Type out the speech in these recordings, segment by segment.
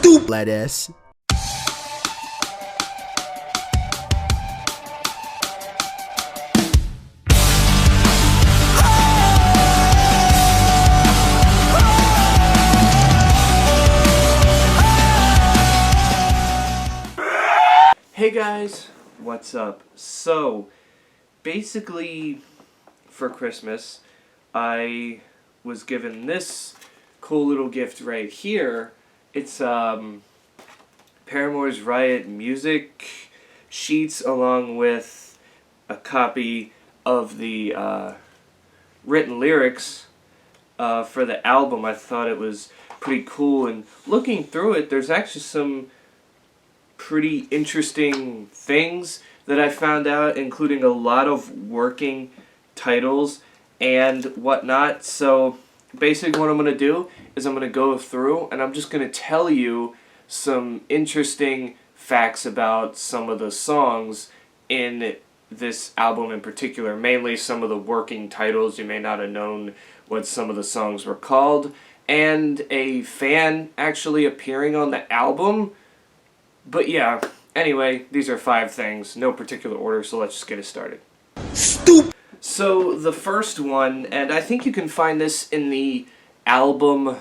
Stupid ass. Hey guys, what's up? So, basically, for Christmas, I was given this cool little gift right here. It's Paramore's Riot music sheets along with a copy of the written lyrics for the album. I thought it was pretty cool, and looking through it, there's actually some pretty interesting things that I found out, including a lot of working titles and whatnot. So basically what I'm going to do is I'm going to go through and I'm just going to tell you some interesting facts about some of the songs in this album in particular, mainly some of the working titles. You may not have known what some of the songs were called, and a fan actually appearing on the album. But yeah, anyway, these are 5 things, no particular order, so let's just get it started. Stupid. So the first one, and I think you can find this in the album,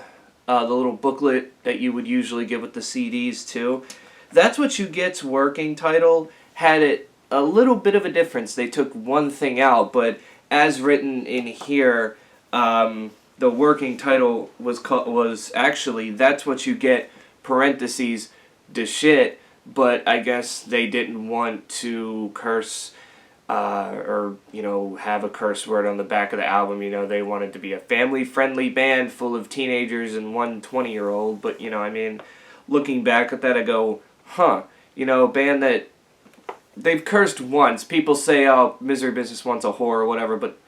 the little booklet that you would usually get with the CDs too. That's What You Get's working title had it a little bit of a difference. They took one thing out, but as written in here, the working title was actually That's What You Get, parentheses, the shit, but I guess they didn't want to curse or, have a curse word on the back of the album. They wanted to be a family-friendly band full of teenagers and one 20-year-old, but, looking back at that, I go, a band that they've cursed once. People say, oh, Misery Business wants a whore or whatever, but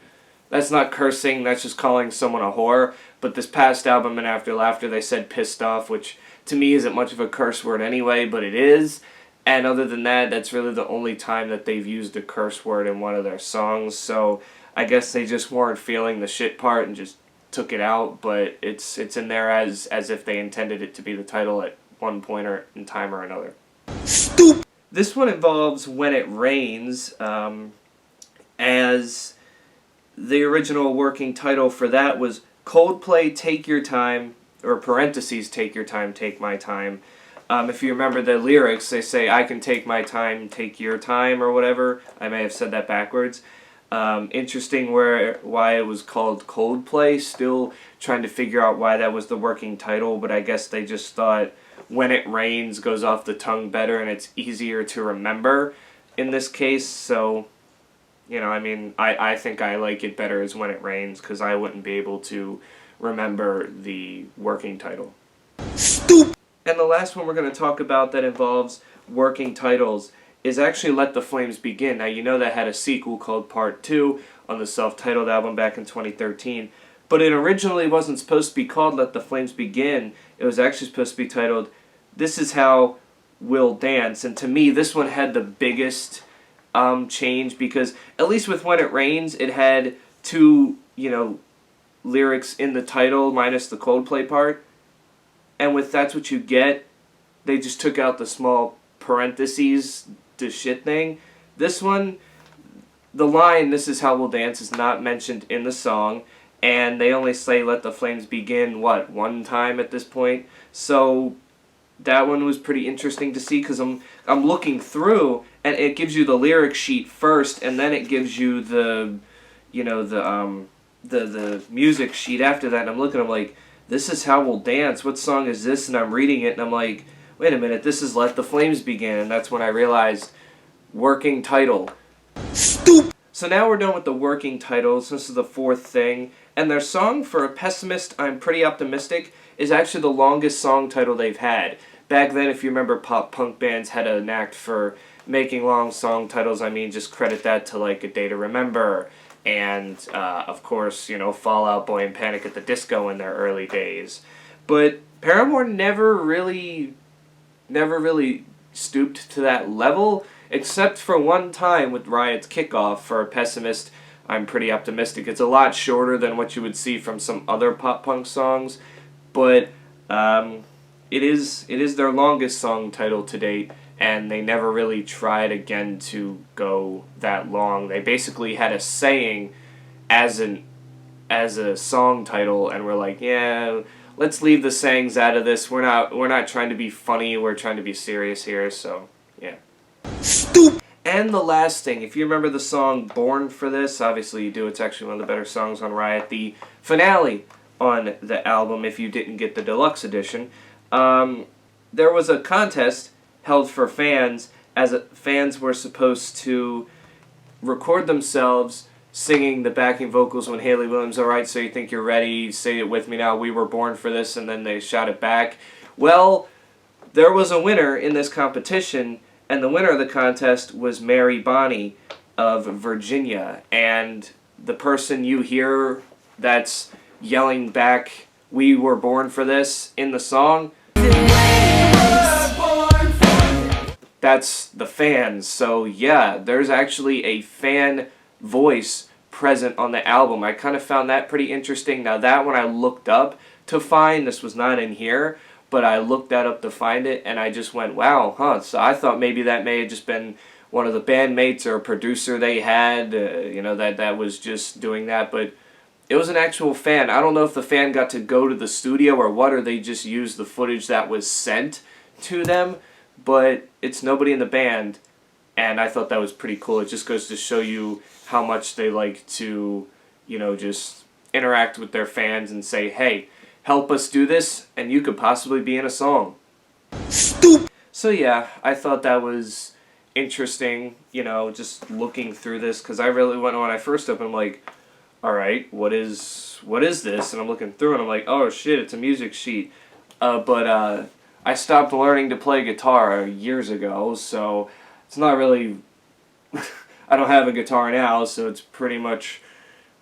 that's not cursing, that's just calling someone a whore. But this past album, and After Laughter, they said pissed off, which to me isn't much of a curse word anyway, but it is. And other than that, that's really the only time that they've used a curse word in one of their songs. So I guess they just weren't feeling the shit part and just took it out. But it's in there as if they intended it to be the title at one point or in time or another. Stupid. This one involves When It Rains, as the original working title for that was Coldplay Take Your Time, or parentheses, Take Your Time, Take My Time. If you remember the lyrics, they say, I can take my time, take your time, or whatever. I may have said that backwards. Interesting why it was called Coldplay. Still trying to figure out why that was the working title, but I guess they just thought When It Rains goes off the tongue better and it's easier to remember in this case. So, I think I like it better as When It Rains because I wouldn't be able to remember the working title. Stupid. And the last one we're going to talk about that involves working titles is actually Let the Flames Begin. Now, that had a sequel called Part 2 on the self-titled album back in 2013, but it originally wasn't supposed to be called Let the Flames Begin. It was actually supposed to be titled This Is How We'll Dance. And to me, this one had the biggest change because, at least with When It Rains, it had 2, lyrics in the title minus the Coldplay part. And with That's What You Get, they just took out the small parentheses, the shit thing. This one, the line, This Is How We'll Dance, is not mentioned in the song. And they only say Let the Flames Begin, one time at this point. So that one was pretty interesting to see because I'm looking through and it gives you the lyric sheet first and then it gives you the music sheet after that, and I'm looking, I'm like, This Is How We'll Dance, what song is this? And I'm reading it and I'm like, wait a minute, this is Let the Flames Begin, and that's when I realized working title. Stupid. So now we're done with the working titles. This is the 4th thing, and their song for A Pessimist, I'm Pretty Optimistic is actually the longest song title they've had. Back then, if you remember, pop punk bands had a knack for making long song titles. Just credit that to like A Day to Remember, and, of course, Fall Out Boy and Panic at the Disco in their early days. But Paramore never really stooped to that level, except for one time with Riot's Kickoff for A Pessimist, I'm Pretty Optimistic. It's a lot shorter than what you would see from some other pop-punk songs, but it is their longest song title to date, and they never really tried again to go that long. They basically had a saying as a song title, and we're like, yeah, let's leave the sayings out of this. We're not trying to be funny. We're trying to be serious here. So yeah. Stupid. And the last thing, if you remember the song Born for This, obviously you do, it's actually one of the better songs on Riot, the finale on the album, if you didn't get the deluxe edition, there was a contest held for fans, as fans were supposed to record themselves singing the backing vocals when Hayley Williams, alright, so you think you're ready, say it with me now, we were born for this, and then they shout it back. Well, there was a winner in this competition, and the winner of the contest was Mary Bonney of Virginia. And the person you hear that's yelling back, we were born for this, in the song, that's the fans. So yeah, there's actually a fan voice present on the album. I kind of found that pretty interesting. Now that one I looked up to find, this was not in here, but I looked that up to find it, and I just went, wow, huh. So I thought maybe that may have just been one of the bandmates or a producer they had, that was just doing that, but it was an actual fan. I don't know if the fan got to go to the studio or what, or they just used the footage that was sent to them, but it's nobody in the band, and I thought that was pretty cool. It just goes to show you how much they like to, just interact with their fans and say, hey, help us do this, and you could possibly be in a song. Stupid. So yeah, I thought that was interesting, just looking through this, because I really went, when I first opened, I'm like, alright, what is this? And I'm looking through and I'm like, oh shit, it's a music sheet. But I stopped learning to play guitar years ago, so it's not really, I don't have a guitar now, so it's pretty much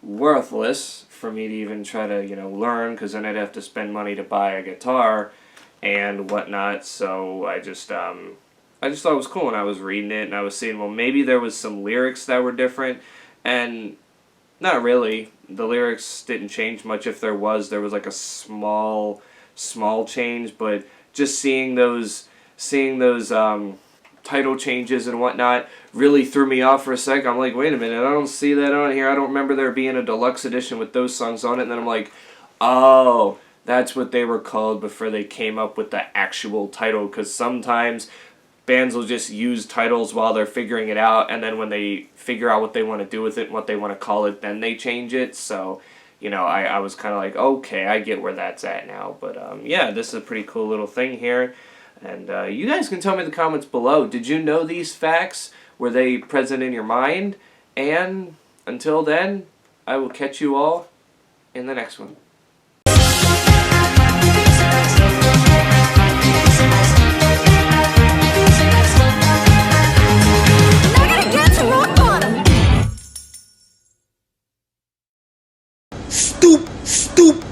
worthless for me to even try to, learn, because then I'd have to spend money to buy a guitar and whatnot. So I just thought it was cool, and I was reading it, and I was seeing, well, maybe there was some lyrics that were different, and not really. The lyrics didn't change much. If there was like a small change, but just seeing those title changes and whatnot really threw me off for a second. I'm like, wait a minute, I don't see that on here. I don't remember there being a deluxe edition with those songs on it. And then I'm like, oh, that's what they were called before they came up with the actual title. Because sometimes bands will just use titles while they're figuring it out, and then when they figure out what they want to do with it and what they want to call it, then they change it. So, I was kind of like, okay, I get where that's at now. But yeah, this is a pretty cool little thing here. And you guys can tell me in the comments below, did you know these facts? Were they present in your mind? And until then, I will catch you all in the next one. Stupid.